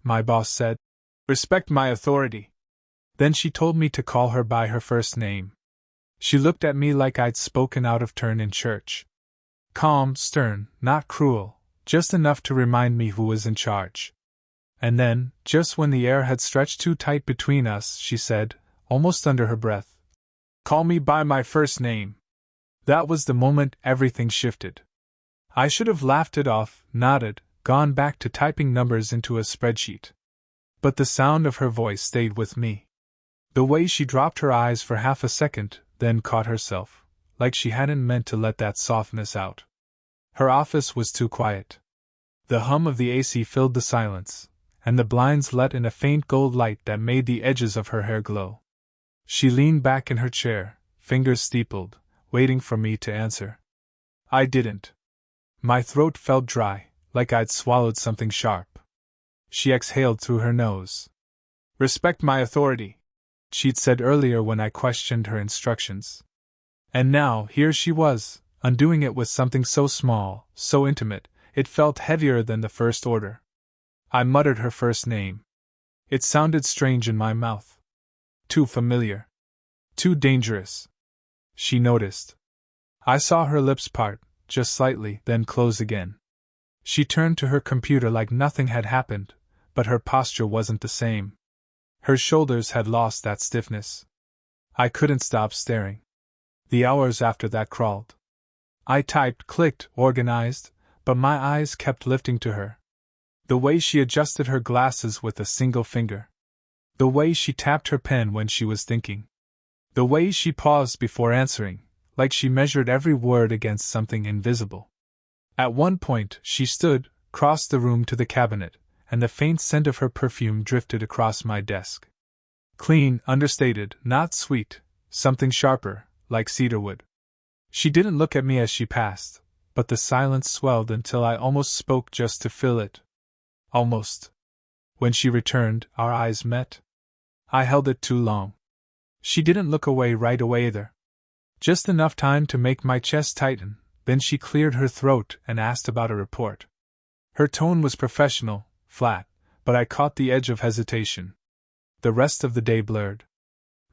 my boss said. Respect my authority. Then she told me to call her by her first name. She looked at me like I'd spoken out of turn in church. Calm, stern, not cruel, just enough to remind me who was in charge. And then, just when the air had stretched too tight between us, she said, almost under her breath, "Call me by my first name." That was the moment everything shifted. I should have laughed it off, nodded, gone back to typing numbers into a spreadsheet. But the sound of her voice stayed with me. The way she dropped her eyes for half a second, then caught herself, like she hadn't meant to let that softness out. Her office was too quiet. The hum of the AC filled the silence, and the blinds let in a faint gold light that made the edges of her hair glow. She leaned back in her chair, fingers steepled, waiting for me to answer. I didn't. My throat felt dry, like I'd swallowed something sharp. She exhaled through her nose. "Respect my authority," she'd said earlier when I questioned her instructions. And now, here she was, undoing it with something so small, so intimate, it felt heavier than the first order. I muttered her first name. It sounded strange in my mouth. Too familiar. Too dangerous. She noticed. I saw her lips part, just slightly, then close again. She turned to her computer like nothing had happened, but her posture wasn't the same. Her shoulders had lost that stiffness. I couldn't stop staring. The hours after that crawled. I typed, clicked, organized, but my eyes kept lifting to her. The way she adjusted her glasses with a single finger. The way she tapped her pen when she was thinking. The way she paused before answering, like she measured every word against something invisible. At one point, she stood, crossed the room to the cabinet, and the faint scent of her perfume drifted across my desk. Clean, understated, not sweet, something sharper, like cedarwood. She didn't look at me as she passed, but the silence swelled until I almost spoke just to fill it. Almost. When she returned, our eyes met. I held it too long. She didn't look away right away either. Just enough time to make my chest tighten, then she cleared her throat and asked about a report. Her tone was professional, flat, but I caught the edge of hesitation. The rest of the day blurred.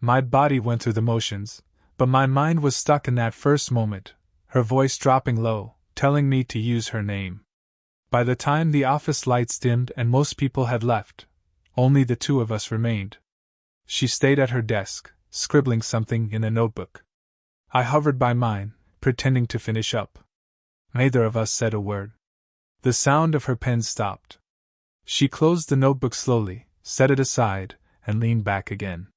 My body went through the motions, but my mind was stuck in that first moment, her voice dropping low, telling me to use her name. By the time the office lights dimmed and most people had left, only the two of us remained. She stayed at her desk, scribbling something in a notebook. I hovered by mine, pretending to finish up. Neither of us said a word. The sound of her pen stopped. She closed the notebook slowly, set it aside, and leaned back again.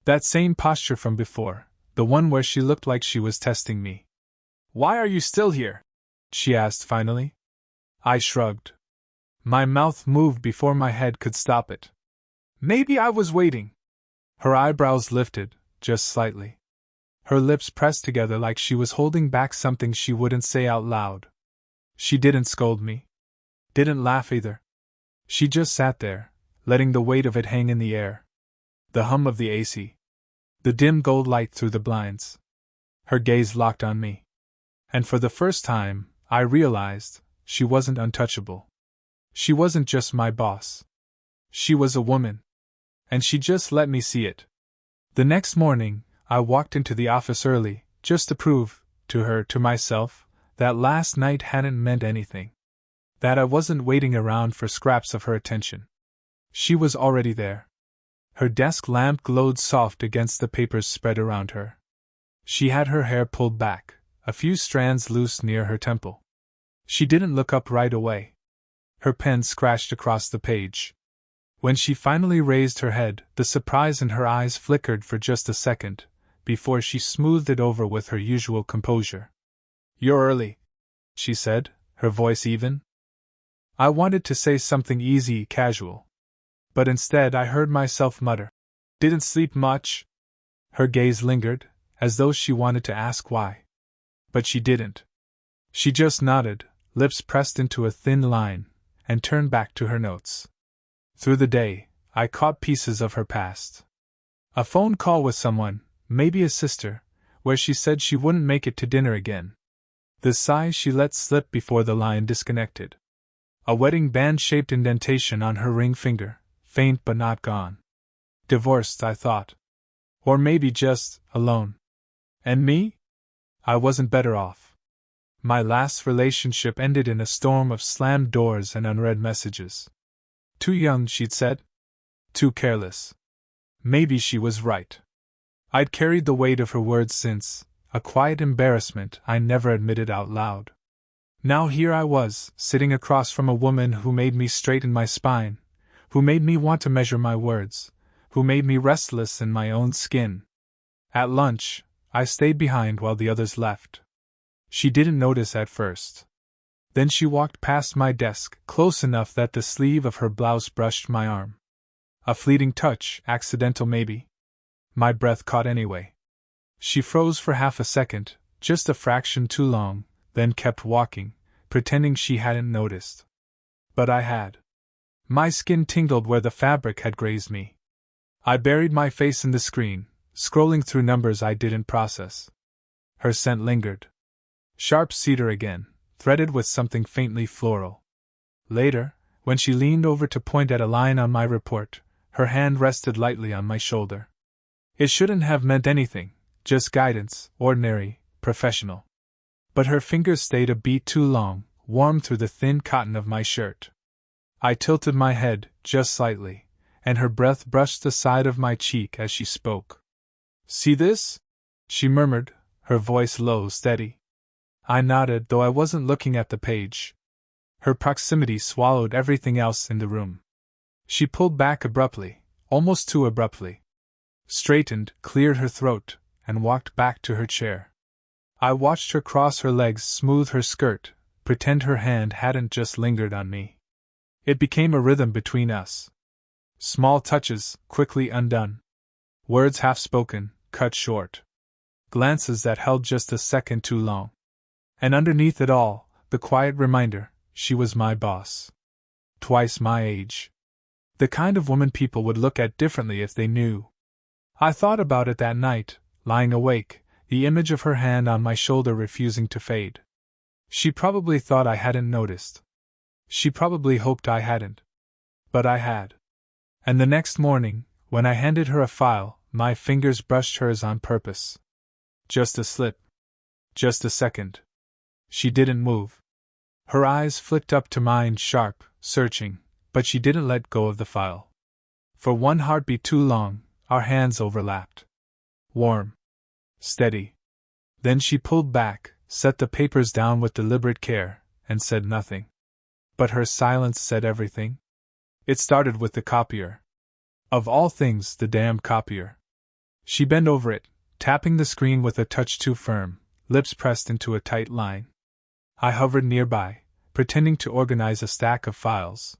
That same posture from before, the one where she looked like she was testing me. "Why are you still here?" she asked finally. I shrugged. My mouth moved before my head could stop it. "Maybe I was waiting." Her eyebrows lifted, just slightly. Her lips pressed together like she was holding back something she wouldn't say out loud. She didn't scold me. Didn't laugh either. She just sat there, letting the weight of it hang in the air. The hum of the AC. The dim gold light through the blinds. Her gaze locked on me. And for the first time, I realized she wasn't untouchable. She wasn't just my boss. She was a woman. And she just let me see it. The next morning, I walked into the office early, just to prove, to her, to myself, that last night hadn't meant anything. That I wasn't waiting around for scraps of her attention. She was already there. Her desk lamp glowed soft against the papers spread around her. She had her hair pulled back, a few strands loose near her temple. She didn't look up right away. Her pen scratched across the page. When she finally raised her head, the surprise in her eyes flickered for just a second, before she smoothed it over with her usual composure. "You're early," she said, her voice even. I wanted to say something easy, casual. But instead I heard myself mutter, "Didn't sleep much?" Her gaze lingered, as though she wanted to ask why. But she didn't. She just nodded, lips pressed into a thin line, and turned back to her notes. Through the day, I caught pieces of her past. A phone call with someone, maybe a sister, where she said she wouldn't make it to dinner again. The sigh she let slip before the line disconnected. A wedding band-shaped indentation on her ring finger, faint but not gone. Divorced, I thought. Or maybe just alone. And me? I wasn't better off. My last relationship ended in a storm of slammed doors and unread messages. Too young, she'd said. Too careless. Maybe she was right. I'd carried the weight of her words since, a quiet embarrassment I never admitted out loud. Now here I was, sitting across from a woman who made me straighten my spine, who made me want to measure my words, who made me restless in my own skin. At lunch, I stayed behind while the others left. She didn't notice at first. Then she walked past my desk, close enough that the sleeve of her blouse brushed my arm. A fleeting touch, accidental maybe. My breath caught anyway. She froze for half a second, just a fraction too long, then kept walking, pretending she hadn't noticed. But I had. My skin tingled where the fabric had grazed me. I buried my face in the screen, scrolling through numbers I didn't process. Her scent lingered. Sharp cedar again, threaded with something faintly floral. Later, when she leaned over to point at a line on my report, her hand rested lightly on my shoulder. It shouldn't have meant anything, just guidance, ordinary, professional. But her fingers stayed a beat too long, warm through the thin cotton of my shirt. I tilted my head, just slightly, and her breath brushed the side of my cheek as she spoke. "See this?" she murmured, her voice low, steady. I nodded, though I wasn't looking at the page. Her proximity swallowed everything else in the room. She pulled back abruptly, almost too abruptly. Straightened, cleared her throat, and walked back to her chair. I watched her cross her legs, smooth her skirt, pretend her hand hadn't just lingered on me. It became a rhythm between us. Small touches, quickly undone. Words half spoken, cut short. Glances that held just a second too long. And underneath it all, the quiet reminder, she was my boss. Twice my age. The kind of woman people would look at differently if they knew. I thought about it that night, lying awake, the image of her hand on my shoulder refusing to fade. She probably thought I hadn't noticed. She probably hoped I hadn't. But I had. And the next morning, when I handed her a file, my fingers brushed hers on purpose. Just a slip. Just a second. She didn't move. Her eyes flicked up to mine, sharp, searching, but she didn't let go of the file. For one heartbeat too long, our hands overlapped. Warm. Steady. Then she pulled back, set the papers down with deliberate care, and said nothing. But her silence said everything. It started with the copier. Of all things, the damn copier. She bent over it, tapping the screen with a touch too firm, lips pressed into a tight line. I hovered nearby, pretending to organize a stack of files.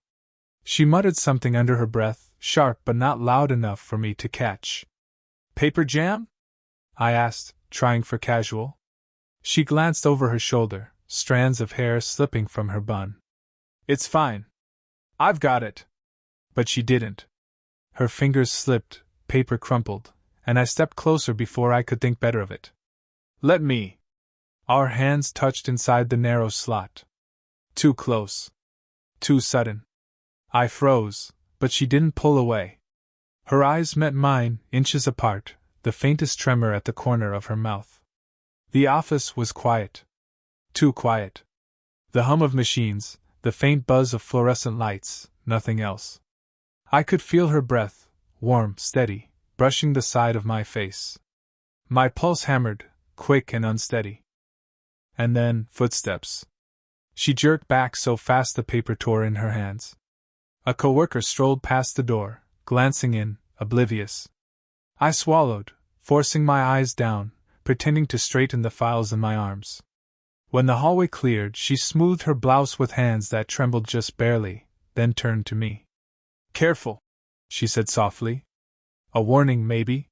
She muttered something under her breath, sharp but not loud enough for me to catch. "Paper jam?" I asked, trying for casual. She glanced over her shoulder, strands of hair slipping from her bun. "It's fine. I've got it." But she didn't. Her fingers slipped, paper crumpled, and I stepped closer before I could think better of it. "Let me." Our hands touched inside the narrow slot. Too close. Too sudden. I froze, but she didn't pull away. Her eyes met mine, inches apart, the faintest tremor at the corner of her mouth. The office was quiet. Too quiet. The hum of machines, the faint buzz of fluorescent lights, nothing else. I could feel her breath, warm, steady, brushing the side of my face. My pulse hammered, quick and unsteady. And then, footsteps. She jerked back so fast the paper tore in her hands. A coworker strolled past the door, glancing in, oblivious. I swallowed, forcing my eyes down, pretending to straighten the files in my arms. When the hallway cleared, she smoothed her blouse with hands that trembled just barely, then turned to me. "Careful," she said softly. A warning, maybe?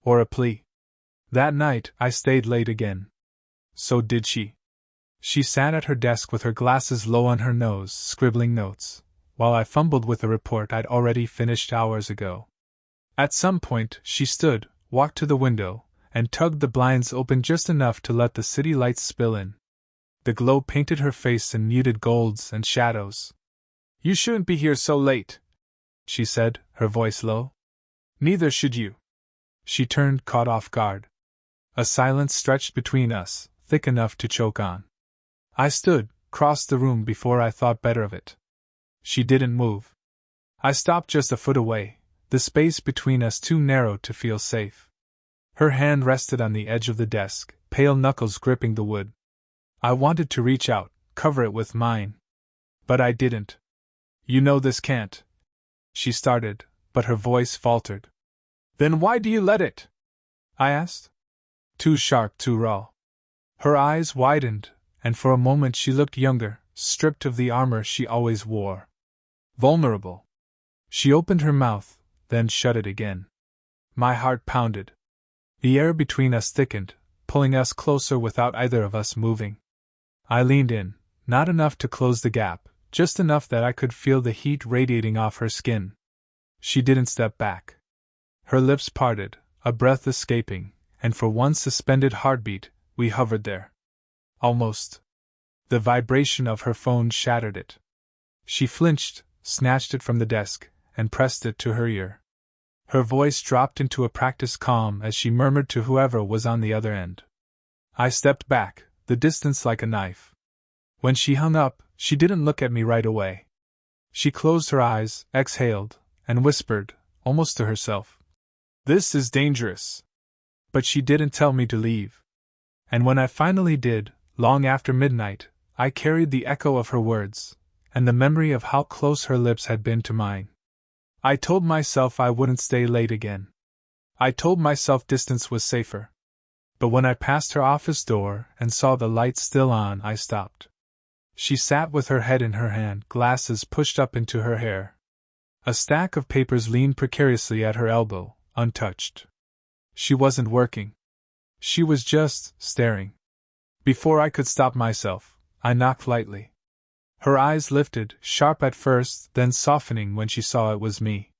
Or a plea? That night, I stayed late again. So did she. She sat at her desk with her glasses low on her nose, scribbling notes, while I fumbled with a report I'd already finished hours ago. At some point, she stood, walked to the window, and tugged the blinds open just enough to let the city lights spill in. The glow painted her face in muted golds and shadows, You shouldn't be here so late, she said, her voice low. Neither should you. She turned, caught off guard. A silence stretched between us, thick enough to choke on. I stood, crossed the room before I thought better of it. She didn't move. I stopped just a foot away, the space between us too narrow to feel safe. Her hand rested on the edge of the desk, pale knuckles gripping the wood. I wanted to reach out, cover it with mine. But I didn't. You know this can't. She started, but her voice faltered. Then why do you let it? I asked. Too sharp, too raw. Her eyes widened, and for a moment she looked younger, stripped of the armor she always wore. Vulnerable. She opened her mouth, then shut it again. My heart pounded. The air between us thickened, pulling us closer without either of us moving. I leaned in, not enough to close the gap, just enough that I could feel the heat radiating off her skin. She didn't step back. Her lips parted, a breath escaping, and for one suspended heartbeat, we hovered there. Almost. The vibration of her phone shattered it. She flinched, snatched it from the desk, and pressed it to her ear. Her voice dropped into a practiced calm as she murmured to whoever was on the other end. I stepped back, the distance like a knife. When she hung up, she didn't look at me right away. She closed her eyes, exhaled, and whispered, almost to herself, "This is dangerous." But she didn't tell me to leave. And when I finally did, long after midnight, I carried the echo of her words, and the memory of how close her lips had been to mine. I told myself I wouldn't stay late again. I told myself distance was safer. But when I passed her office door and saw the light still on, I stopped. She sat with her head in her hand, glasses pushed up into her hair. A stack of papers leaned precariously at her elbow, untouched. She wasn't working. She was just staring. Before I could stop myself, I knocked lightly. Her eyes lifted, sharp at first, then softening when she saw it was me.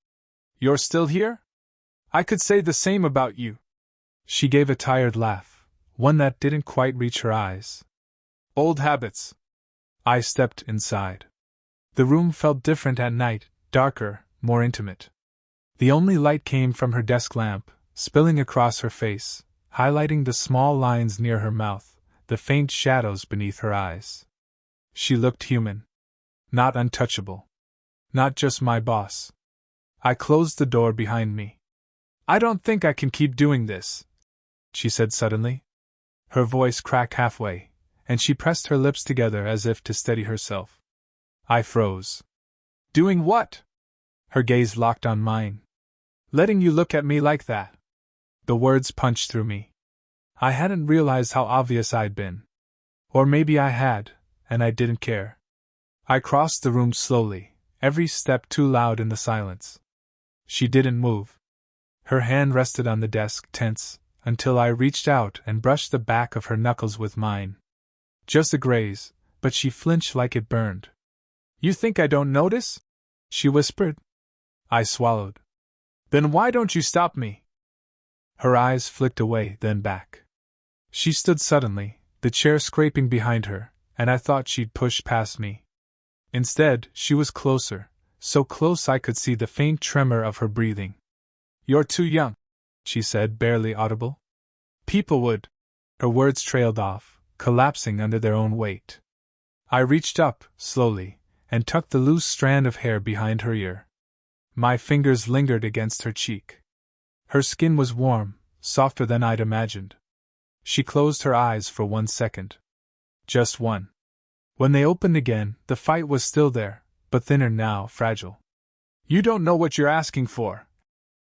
"You're still here? I could say the same about you." She gave a tired laugh, one that didn't quite reach her eyes. "Old habits." I stepped inside. The room felt different at night, darker, more intimate. The only light came from her desk lamp, spilling across her face, highlighting the small lines near her mouth, the faint shadows beneath her eyes. She looked human. Not untouchable. Not just my boss. I closed the door behind me. "I don't think I can keep doing this," she said suddenly. Her voice cracked halfway, and she pressed her lips together as if to steady herself. I froze. "Doing what?" Her gaze locked on mine. "Letting you look at me like that." The words punched through me. I hadn't realized how obvious I'd been. Or maybe I had, and I didn't care. I crossed the room slowly, every step too loud in the silence. She didn't move. Her hand rested on the desk, tense, until I reached out and brushed the back of her knuckles with mine. Just a graze, but she flinched like it burned. "You think I don't notice?" she whispered. I swallowed. "Then why don't you stop me?" Her eyes flicked away, then back. She stood suddenly, the chair scraping behind her, and I thought she'd push past me. Instead, she was closer, so close I could see the faint tremor of her breathing. "You're too young," she said, barely audible. "People would." Her words trailed off, collapsing under their own weight. I reached up, slowly, and tucked the loose strand of hair behind her ear. My fingers lingered against her cheek. Her skin was warm, softer than I'd imagined. She closed her eyes for 1 second. Just one. When they opened again, the fight was still there, but thinner now, fragile. "You don't know what you're asking for,"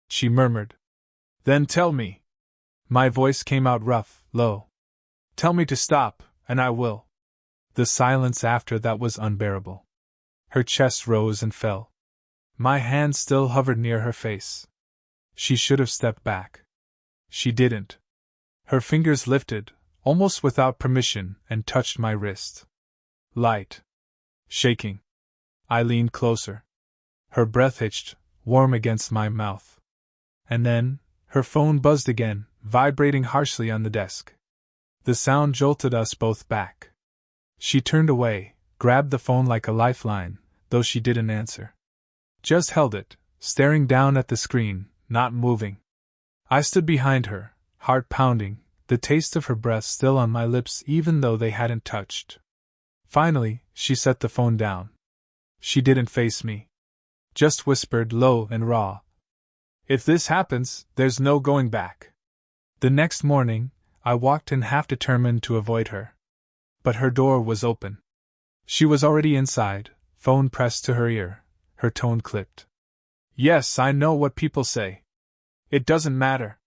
she murmured. "Then tell me." My voice came out rough, low. "Tell me to stop, and I will." The silence after that was unbearable. Her chest rose and fell. My hand still hovered near her face. She should have stepped back. She didn't. Her fingers lifted, almost without permission, and touched my wrist. Light. Shaking. I leaned closer. Her breath hitched, warm against my mouth. And then, her phone buzzed again, vibrating harshly on the desk. The sound jolted us both back. She turned away, grabbed the phone like a lifeline, though she didn't answer. Just held it, staring down at the screen, not moving. I stood behind her, heart pounding, the taste of her breath still on my lips even though they hadn't touched. Finally, she set the phone down. She didn't face me. Just whispered low and raw. "If this happens, there's no going back." The next morning, I walked in half determined to avoid her. But her door was open. She was already inside, phone pressed to her ear, her tone clipped. "Yes, I know what people say. It doesn't matter.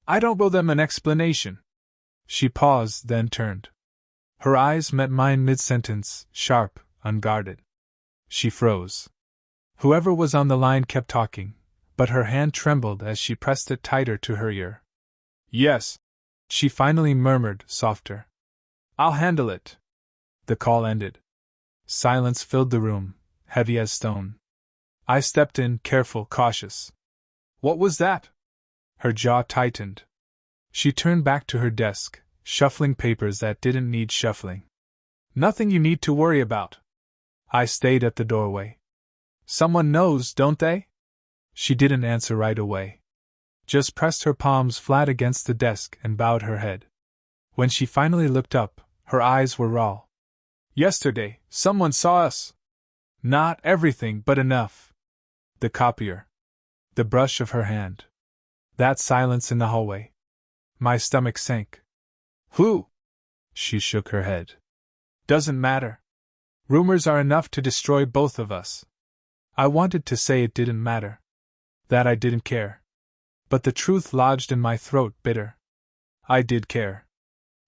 I don't owe them an explanation." She paused, then turned. Her eyes met mine mid-sentence, sharp, unguarded. She froze. Whoever was on the line kept talking, but her hand trembled as she pressed it tighter to her ear. "Yes," she finally murmured, softer. "I'll handle it." The call ended. Silence filled the room, heavy as stone. I stepped in, careful, cautious. "What was that?" Her jaw tightened. She turned back to her desk, shuffling papers that didn't need shuffling. "Nothing you need to worry about." I stayed at the doorway. "Someone knows, don't they?" She didn't answer right away. Just pressed her palms flat against the desk and bowed her head. When she finally looked up, her eyes were raw. "Yesterday, someone saw us. Not everything, but enough." The copier. The brush of her hand. That silence in the hallway. My stomach sank. "Who?" She shook her head. "Doesn't matter. Rumors are enough to destroy both of us." I wanted to say it didn't matter. That I didn't care. But the truth lodged in my throat bitter. I did care.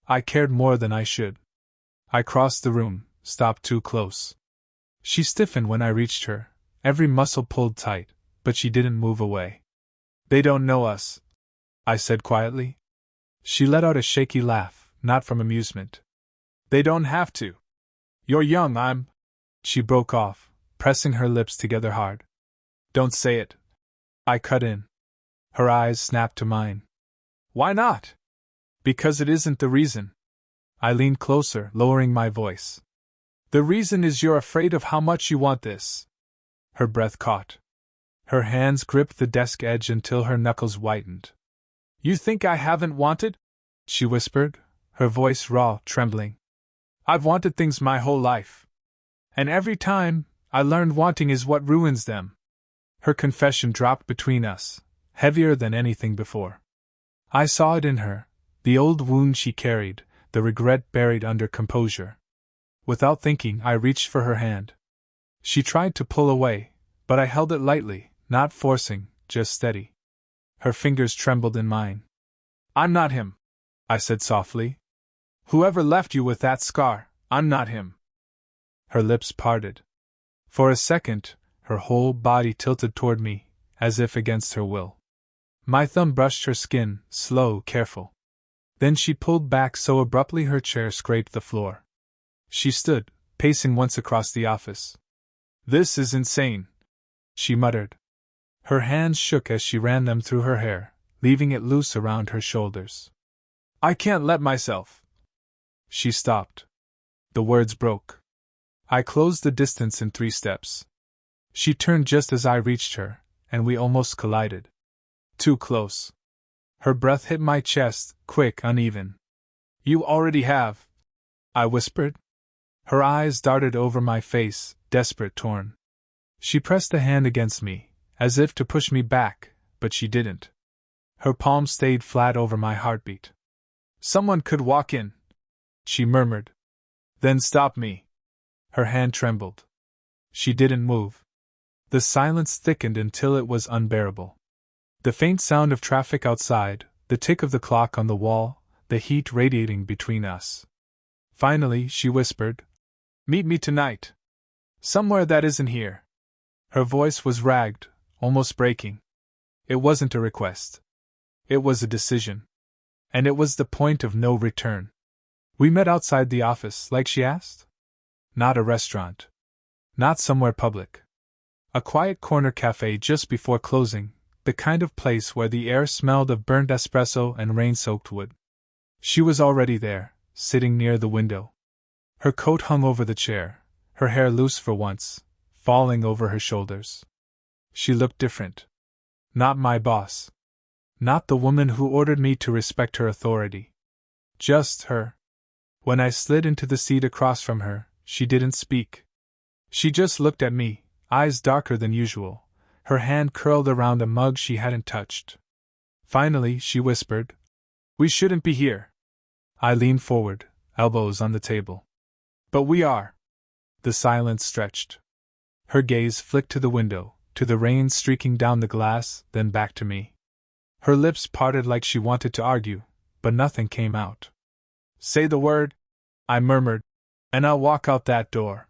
I cared more than I should. I crossed the room, stopped too close. She stiffened when I reached her, every muscle pulled tight, but she didn't move away. "They don't know us," I said quietly. She let out a shaky laugh, not from amusement. "They don't have to. You're young, I'm—" She broke off, pressing her lips together hard. "Don't say it," I cut in. Her eyes snapped to mine. "Why not?" "Because it isn't the reason." I leaned closer, lowering my voice. "The reason is you're afraid of how much you want this." Her breath caught. Her hands gripped the desk edge until her knuckles whitened. "You think I haven't wanted?" she whispered, her voice raw, trembling. "I've wanted things my whole life. And every time, I learned wanting is what ruins them." Her confession dropped between us, heavier than anything before. I saw it in her, the old wound she carried, the regret buried under composure. Without thinking, I reached for her hand. She tried to pull away, but I held it lightly, not forcing, just steady. Her fingers trembled in mine. "I'm not him," I said softly. "Whoever left you with that scar, I'm not him." Her lips parted. For a second, her whole body tilted toward me, as if against her will. My thumb brushed her skin, slow, careful. Then she pulled back so abruptly her chair scraped the floor. She stood, pacing once across the office. "This is insane," she muttered. Her hands shook as she ran them through her hair, leaving it loose around her shoulders. "I can't let myself." She stopped. The words broke. I closed the distance in 3 steps. She turned just as I reached her, and we almost collided. Too close. Her breath hit my chest, quick, uneven. "You already have," I whispered. Her eyes darted over my face, desperate, torn. She pressed a hand against me, as if to push me back, but she didn't. Her palm stayed flat over my heartbeat. "Someone could walk in," she murmured. "Then stop me." Her hand trembled. She didn't move. The silence thickened until it was unbearable. The faint sound of traffic outside, the tick of the clock on the wall, the heat radiating between us. Finally, she whispered, "Meet me tonight. Somewhere that isn't here." Her voice was ragged, almost breaking. It wasn't a request. It was a decision. And it was the point of no return. We met outside the office, like she asked? Not a restaurant. Not somewhere public. A quiet corner cafe just before closing, the kind of place where the air smelled of burnt espresso and rain-soaked wood. She was already there, sitting near the window. Her coat hung over the chair, her hair loose for once, falling over her shoulders. She looked different. Not my boss. Not the woman who ordered me to respect her authority. Just her. When I slid into the seat across from her, she didn't speak. She just looked at me, eyes darker than usual, her hand curled around a mug she hadn't touched. Finally, she whispered, "We shouldn't be here." I leaned forward, elbows on the table. "But we are." The silence stretched. Her gaze flicked to the window, to the rain streaking down the glass, then back to me. Her lips parted like she wanted to argue, but nothing came out. "Say the word," I murmured, "and I'll walk out that door."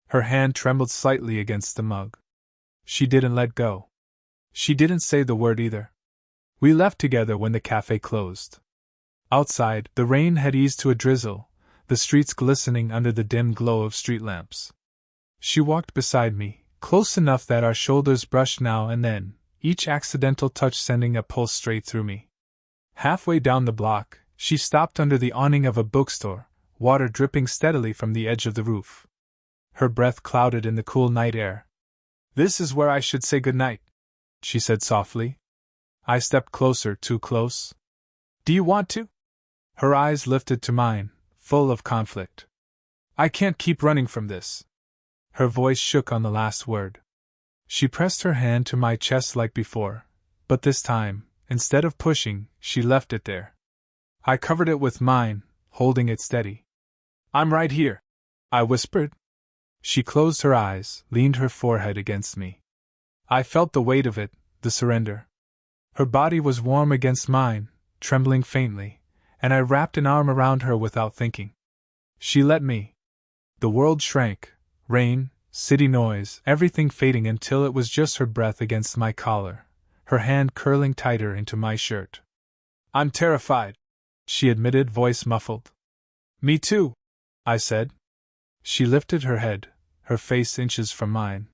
Her hand trembled slightly against the mug. She didn't let go. She didn't say the word either. We left together when the cafe closed. Outside, the rain had eased to a drizzle, the streets glistening under the dim glow of street lamps. She walked beside me, close enough that our shoulders brushed now and then, each accidental touch sending a pulse straight through me. Halfway down the block, she stopped under the awning of a bookstore, water dripping steadily from the edge of the roof. Her breath clouded in the cool night air. "This is where I should say good night," she said softly. I stepped closer, too close. "Do you want to?" Her eyes lifted to mine, full of conflict. "I can't keep running from this." Her voice shook on the last word. She pressed her hand to my chest like before, but this time, instead of pushing, she left it there. I covered it with mine, holding it steady. "I'm right here," I whispered. She closed her eyes, leaned her forehead against me. I felt the weight of it, the surrender. Her body was warm against mine, trembling faintly, and I wrapped an arm around her without thinking. She let me. The world shrank, rain, city noise, everything fading until it was just her breath against my collar, her hand curling tighter into my shirt. "I'm terrified," she admitted, voice muffled. "Me too," I said. She lifted her head, her face inches from mine.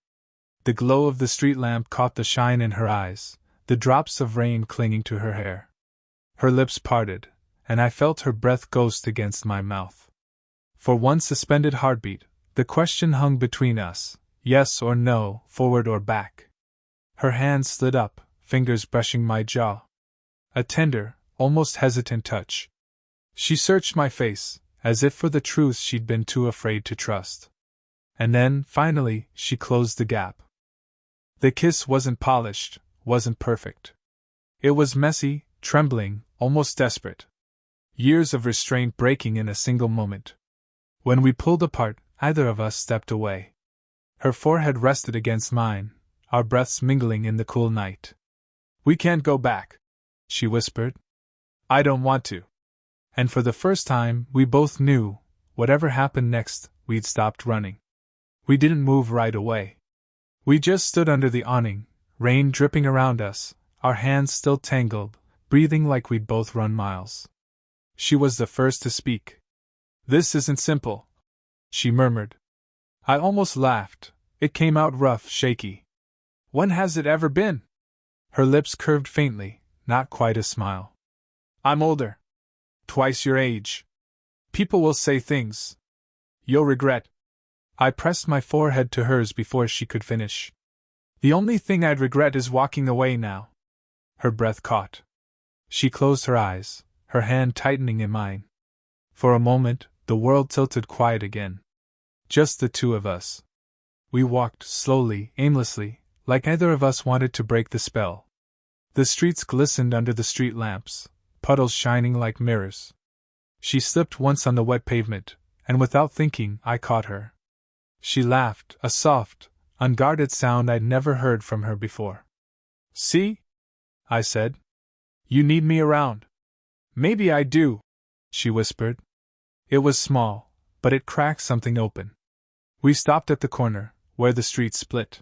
The glow of the street lamp caught the shine in her eyes, the drops of rain clinging to her hair. Her lips parted, and I felt her breath ghost against my mouth. For one suspended heartbeat, the question hung between us, yes or no, forward or back. Her hand slid up, fingers brushing my jaw. A tender, almost hesitant touch. She searched my face, as if for the truth she'd been too afraid to trust. And then, finally, she closed the gap. The kiss wasn't polished, wasn't perfect. It was messy, trembling, almost desperate. Years of restraint breaking in a single moment. When we pulled apart, either of us stepped away. Her forehead rested against mine, our breaths mingling in the cool night. "We can't go back," she whispered. "I don't want to." And for the first time, we both knew, whatever happened next, we'd stopped running. We didn't move right away. We just stood under the awning, rain dripping around us, our hands still tangled, breathing like we'd both run miles. She was the first to speak. "This isn't simple," she murmured. I almost laughed. It came out rough, shaky. "When has it ever been?" Her lips curved faintly, not quite a smile. "I'm older. Twice your age. People will say things you'll regret." I pressed my forehead to hers before she could finish. "The only thing I'd regret is walking away now." Her breath caught. She closed her eyes, her hand tightening in mine. For a moment, the world tilted quiet again. Just the two of us. We walked, slowly, aimlessly, like neither of us wanted to break the spell. The streets glistened under the street lamps, puddles shining like mirrors. She slipped once on the wet pavement, and without thinking, I caught her. She laughed, a soft, unguarded sound I'd never heard from her before. "See?" I said. "You need me around." "Maybe I do," she whispered. It was small, but it cracked something open. We stopped at the corner, where the street split.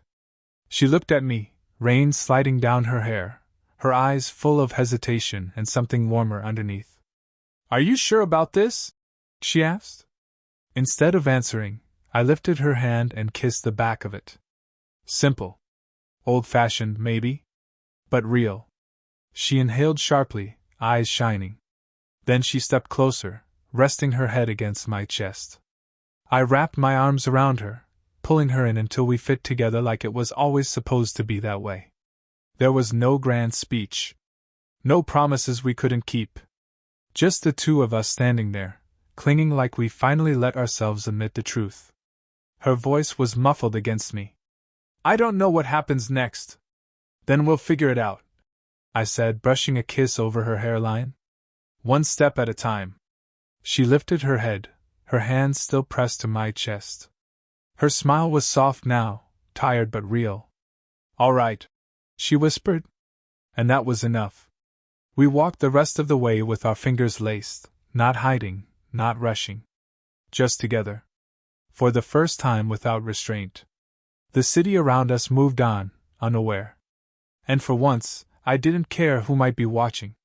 She looked at me, rain sliding down her hair, her eyes full of hesitation and something warmer underneath. "Are you sure about this?" she asked. Instead of answering, I lifted her hand and kissed the back of it. Simple. Old-fashioned, maybe? But real. She inhaled sharply, eyes shining. Then she stepped closer, resting her head against my chest. I wrapped my arms around her, pulling her in until we fit together like it was always supposed to be that way. There was no grand speech. No promises we couldn't keep. Just the two of us standing there, clinging like we finally let ourselves admit the truth. Her voice was muffled against me. I don't know what happens next. Then we'll figure it out, I said, brushing a kiss over her hairline. One step at a time. She lifted her head, her hands still pressed to my chest. Her smile was soft now, tired but real. All right, she whispered. And that was enough. We walked the rest of the way with our fingers laced, not hiding, not rushing. Just together. For the first time without restraint. The city around us moved on, unaware. And for once, I didn't care who might be watching.